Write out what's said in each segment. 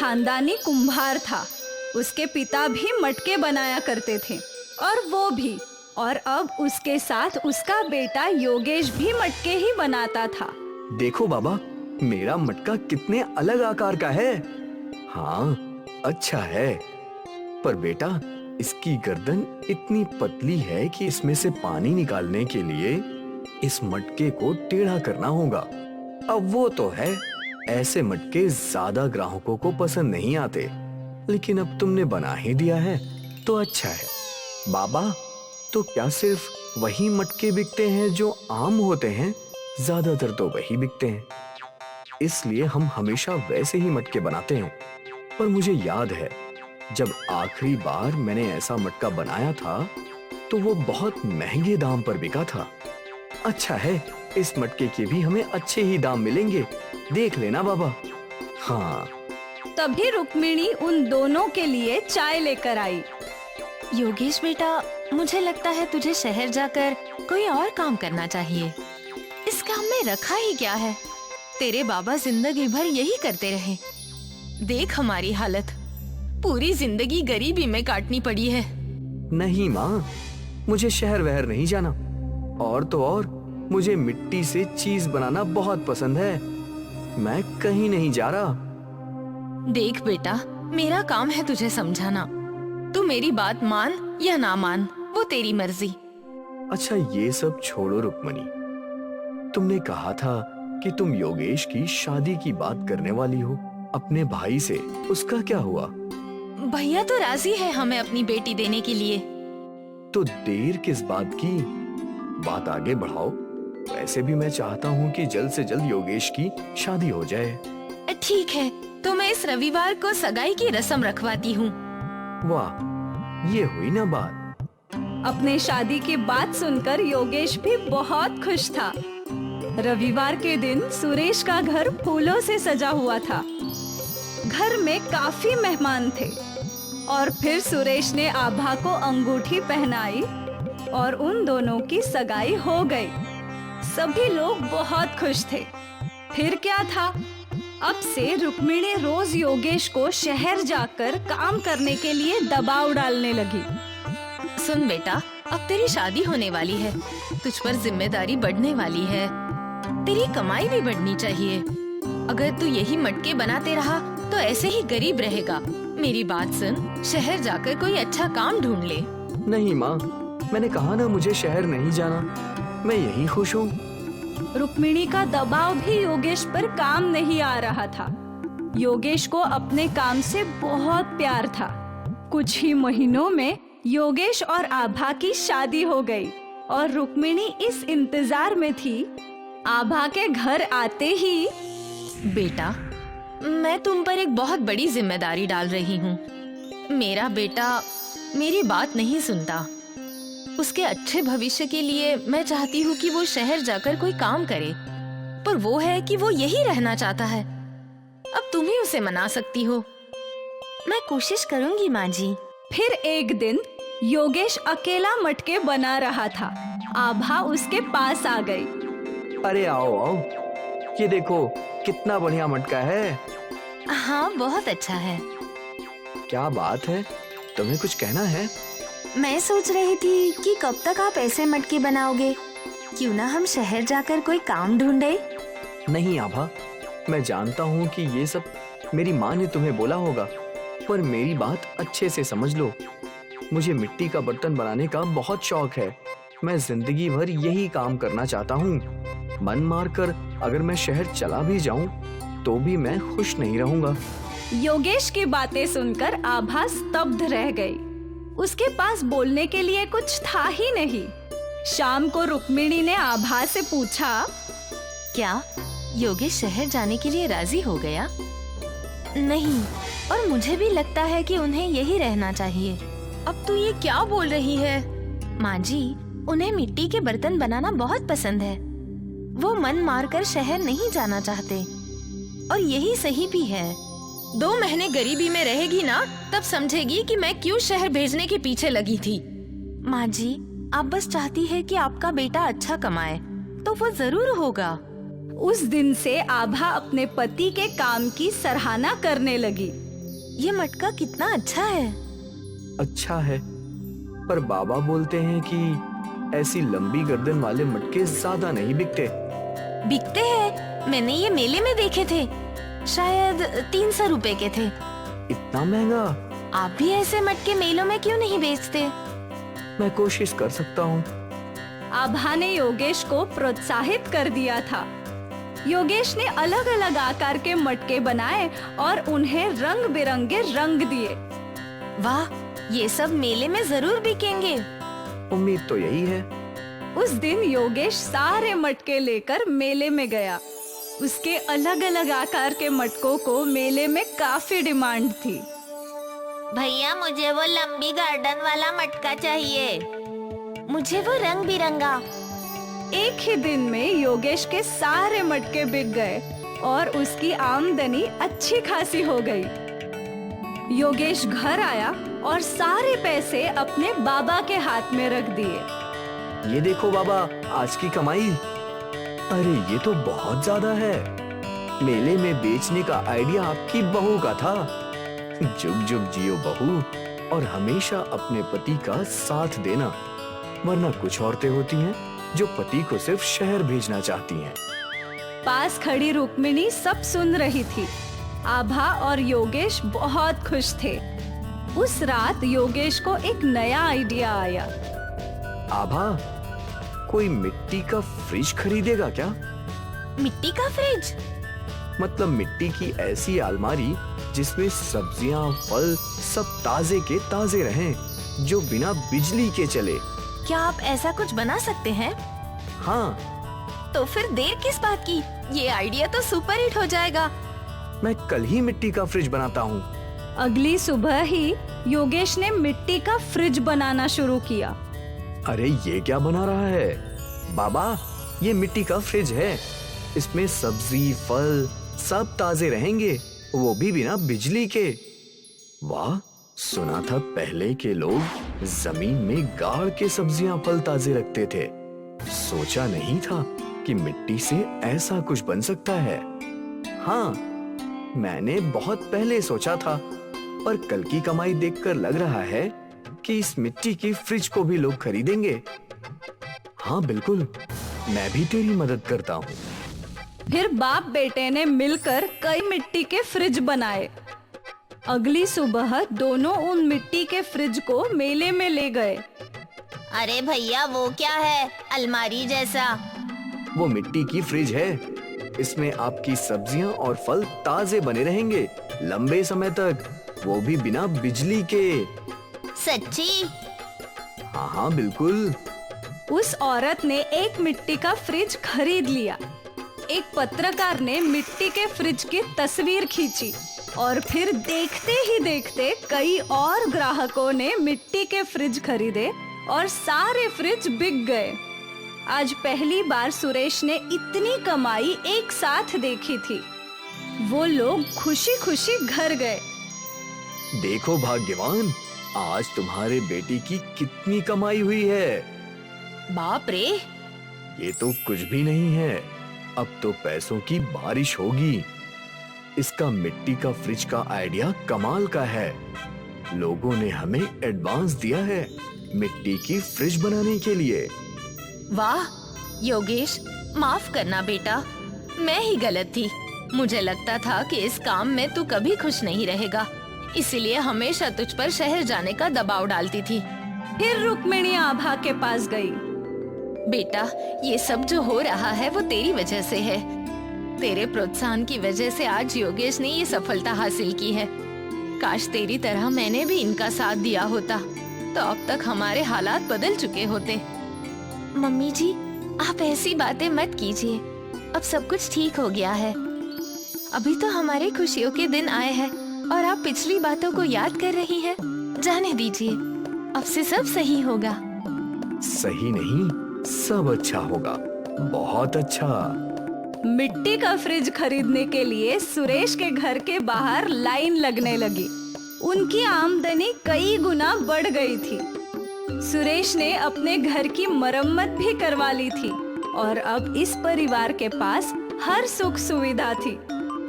खानदानी कुम्हार था। उसके पिता भी मटके बनाया करते थे और वो भी। और अब उसके साथ उसका बेटा योगेश भी मटके ही बनाता था। देखो बाबा, मेरा मटका कितने अलग आकार का है। हाँ, अच्छा है। पर बेटा, इसकी गर्दन इतनी पतली है कि इसमें से पानी निकालने के लिए इस मटके को टेढ़ा करना होगा। अब वो तो है, ऐसे मटके ज्यादा ग्राहकों को पसंद नहीं आते, लेकिन अब तुमने बना ही दिया है तो अच्छा है। बाबा, तो क्या सिर्फ वही मटके बिकते हैं जो आम होते हैं? ज्यादातर तो वही बिकते हैं, इसलिए हम हमेशा वैसे ही मटके बनाते हैं। पर मुझे याद है, जब आखिरी बार मैंने ऐसा मटका बनाया था तो वो बहुत महंगे दाम पर बिका था। अच्छा है, इस मटके के भी हमें अच्छे ही दाम मिलेंगे, देख लेना बाबा। हाँ। तभी रुक्मिणी उन दोनों के लिए चाय लेकर आई। योगेश बेटा, मुझे लगता है तुझे शहर जाकर कोई और काम करना चाहिए। इस काम में रखा ही क्या है? तेरे बाबा जिंदगी भर यही करते रहे। देख हमारी हालत, पूरी जिंदगी गरीबी में काटनी पड़ी है। नहीं माँ, मुझे शहर वहर नहीं जाना। और तो और मुझे मिट्टी से चीज बनाना बहुत पसंद है। मैं कहीं नहीं जा रहा। देख बेटा, मेरा काम है तुझे समझाना। तू मेरी बात मान या ना मान, वो तेरी मर्जी। अच्छा, ये सब छोड़ो रुक्मणी। तुमने कहा था कि तुम योगेश की शादी की बात करने वाली हो अपने भाई से। उसका क्या हुआ? भैया तो राजी है हमें अपनी बेटी देने के लिए। तो देर किस बात की? बात आगे बढ़ाओ। वैसे भी मैं चाहता हूँ कि जल्द से जल्द योगेश की शादी हो जाए। ठीक है, तो मैं इस रविवार को सगाई की रस्म रखवाती हूँ। वाह, ये हुई ना बात। अपने शादी की बात सुनकर योगेश भी बहुत खुश था। रविवार के दिन सुरेश का घर फूलों से सजा हुआ था। घर में काफी मेहमान थे और फिर सुरेश ने आभा को अंगूठी पहनाई और उन दोनों की सगाई हो गई। सभी लोग बहुत खुश थे। फिर क्या था, अब से रुक्मिणी रोज योगेश को शहर जाकर काम करने के लिए दबाव डालने लगी। सुन बेटा, अब तेरी शादी होने वाली है, तुझ पर जिम्मेदारी बढ़ने वाली है, तेरी कमाई भी बढ़नी चाहिए। अगर तू यही मटके बनाते रहा तो ऐसे ही गरीब रहेगा। मेरी बात सुन, शहर जाकर कोई अच्छा काम ढूंढ ले। नहीं माँ, मैंने कहा ना मुझे शहर नहीं जाना, मैं यही खुश हूँ। रुक्मिणी का दबाव भी योगेश पर काम नहीं आ रहा था। योगेश को अपने काम से बहुत प्यार था। कुछ ही महीनों में योगेश और आभा की शादी हो गई और रुक्मिणी इस इंतजार में थी आभा के घर आते ही। बेटा, मैं तुम पर एक बहुत बड़ी जिम्मेदारी डाल रही हूँ। मेरा बेटा मेरी बात नहीं सुनता। उसके अच्छे भविष्य के लिए मैं चाहती हूँ कि वो शहर जाकर कोई काम करे, पर वो है कि वो यही रहना चाहता है। अब तुम ही उसे मना सकती हो। मैं कोशिश करूँगी माँ जी। फिर एक दिन योगेश अकेला मटके बना रहा था। आभा उसके पास आ गई। अरे आओ आओ, ये देखो कितना बढ़िया मटका है। हाँ, बहुत अच्छा है। क्या बात है, तुम्हें कुछ कहना है? मैं सोच रही थी कि कब तक आप ऐसे मटके बनाओगे? क्यों ना हम शहर जाकर कोई काम ढूंढे? नहीं आभा, मैं जानता हूँ कि ये सब मेरी माँ ने तुम्हें बोला होगा, पर मेरी बात अच्छे से समझ लो। मुझे मिट्टी का बर्तन बनाने का बहुत शौक है। मैं जिंदगी भर यही काम करना चाहता हूँ। मन मारकर अगर मैं शहर चला भी जाऊँ तो भी मैं खुश नहीं रहूँगा। योगेश की बातें सुनकर आभा स्तब्ध रह गई। उसके पास बोलने के लिए कुछ था ही नहीं। शाम को रुक्मिणी ने आभा से पूछा, क्या योगेश शहर जाने के लिए राजी हो गया? नहीं, और मुझे भी लगता है कि उन्हें यही रहना चाहिए। अब तू ये क्या बोल रही है? माँ जी, उन्हें मिट्टी के बर्तन बनाना बहुत पसंद है। वो मन मारकर शहर नहीं जाना चाहते, और यही सही भी है। 2 महीने गरीबी में रहेगी ना, तब समझेगी कि मैं क्यों शहर भेजने के पीछे लगी थी। माँ जी, आप बस चाहती है कि आपका बेटा अच्छा कमाए, तो वो जरूर होगा। उस दिन से आभा अपने पति के काम की सराहना करने लगी। ये मटका कितना अच्छा है। अच्छा है, पर बाबा बोलते हैं कि ऐसी लंबी गर्दन वाले मटके ज्यादा नहीं बिकते। बिकते हैं, मैंने ये मेले में देखे थे, शायद 300 रुपए के थे। इतना महंगा? आप भी ऐसे मटके मेलों में क्यों नहीं बेचते? मैं कोशिश कर सकता हूँ। आभा ने योगेश को प्रोत्साहित कर दिया था। योगेश ने अलग अलग आकार के मटके बनाए और उन्हें रंग बिरंगे रंग दिए। वाह, ये सब मेले में जरूर बिकेंगे। उम्मीद तो यही है। उस दिन योगेश सारे मटके लेकर मेले में गया। उसके अलग अलग आकार के मटकों को मेले में काफी डिमांड थी। भैया, मुझे वो लंबी गार्डन वाला मटका चाहिए। मुझे वो रंग बिरंगा। एक ही दिन में योगेश के सारे मटके बिक गए और उसकी आमदनी अच्छी खासी हो गई। योगेश घर आया और सारे पैसे अपने बाबा के हाथ में रख दिए। ये देखो बाबा, आज की कमाई। अरे ये तो बहुत ज्यादा है। मेले में बेचने का आइडिया आपकी बहू का था। जुग जुग जियो बहू, और हमेशा अपने पति का साथ देना, वरना कुछ औरतें होती हैं जो पति को सिर्फ शहर भेजना चाहती हैं। पास खड़ी रुक्मिणी सब सुन रही थी। आभा और योगेश बहुत खुश थे। उस रात योगेश को एक नया आइडिया आया। आभा, कोई मिट्टी का फ्रिज खरीदेगा क्या? मिट्टी का फ्रिज? मतलब मिट्टी की ऐसी अलमारी जिसमें सब्जियां, फल सब ताजे के ताजे रहें, जो बिना बिजली के चले। क्या आप ऐसा कुछ बना सकते हैं? हाँ। तो फिर देर किस बात की? ये आइडिया तो सुपर हिट हो जाएगा। मैं कल ही मिट्टी का फ्रिज बनाता हूँ। अगली सुबह ही योगेश ने मिट्टी का फ्रिज बनाना शुरू किया। अरे ये क्या बना रहा है? बाबा, ये मिट्टी का फ्रिज है। इसमें सब्जी, फल सब ताजे रहेंगे, वो भी बिना बिजली के। वाह, सुना था पहले के लोग जमीन में गाड़ के सब्जियां, फल ताजे रखते थे। सोचा नहीं था कि मिट्टी से ऐसा कुछ बन सकता है। हाँ, मैंने बहुत पहले सोचा था, पर कल की कमाई देखकर लग रहा है कि इस मिट्टी की फ्रिज को भी लोग खरीदेंगे। हाँ बिल्कुल, मैं भी तेरी मदद करता हूँ। फिर बाप बेटे ने मिलकर कई मिट्टी के फ्रिज बनाए। अगली सुबह दोनों उन मिट्टी के फ्रिज को मेले में ले गए। अरे भैया, वो क्या है? अलमारी जैसा। वो मिट्टी की फ्रिज है। इसमें आपकी सब्जियां और फल ताजे बने रहेंगे लंबे समय तक, वो भी बिना बिजली के। सच्ची? हाँ हाँ बिल्कुल। उस औरत ने एक मिट्टी का फ्रिज खरीद लिया। एक पत्रकार ने मिट्टी के फ्रिज की तस्वीर खींची और फिर देखते ही देखते कई और ग्राहकों ने मिट्टी के फ्रिज खरीदे और सारे फ्रिज बिक गए। आज पहली बार सुरेश ने इतनी कमाई एक साथ देखी थी। वो लोग खुशी खुशी घर गए। देखो भाग्यवान, आज तुम्हारे बेटी की कितनी कमाई हुई है। बाप रे! ये तो कुछ भी नहीं है, अब तो पैसों की बारिश होगी। इसका मिट्टी का फ्रिज का आइडिया कमाल का है। लोगों ने हमें एडवांस दिया है मिट्टी की फ्रिज बनाने के लिए। वाह योगेश, माफ करना बेटा, मैं ही गलत थी। मुझे लगता था कि इस काम में तू कभी खुश नहीं रहेगा, इसीलिए हमेशा तुझ पर शहर जाने का दबाव डालती थी। फिर रुक्मिणी आभा के पास गई। बेटा, ये सब जो हो रहा है वो तेरी वजह से है। तेरे प्रोत्साहन की वजह से आज योगेश ने ये सफलता हासिल की है। काश तेरी तरह मैंने भी इनका साथ दिया होता, तो अब तक हमारे हालात बदल चुके होते। मम्मी जी, आप ऐसी बातें मत कीजिए। अब सब कुछ ठीक हो गया है। अभी तो हमारे खुशियों के दिन आए हैं और आप पिछली बातों को याद कर रही हैं। जाने दीजिए, अब से सब सही होगा। सही नहीं, सब अच्छा होगा, बहुत अच्छा। मिट्टी का फ्रिज खरीदने के लिए सुरेश के घर के बाहर लाइन लगने लगी। उनकी आमदनी कई गुना बढ़ गई थी। सुरेश ने अपने घर की मरम्मत भी करवा ली थी और अब इस परिवार के पास हर सुख सुविधा थी।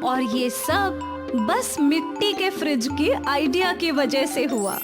और ये सब बस मिट्टी के फ्रिज की आइडिया की वजह से हुआ।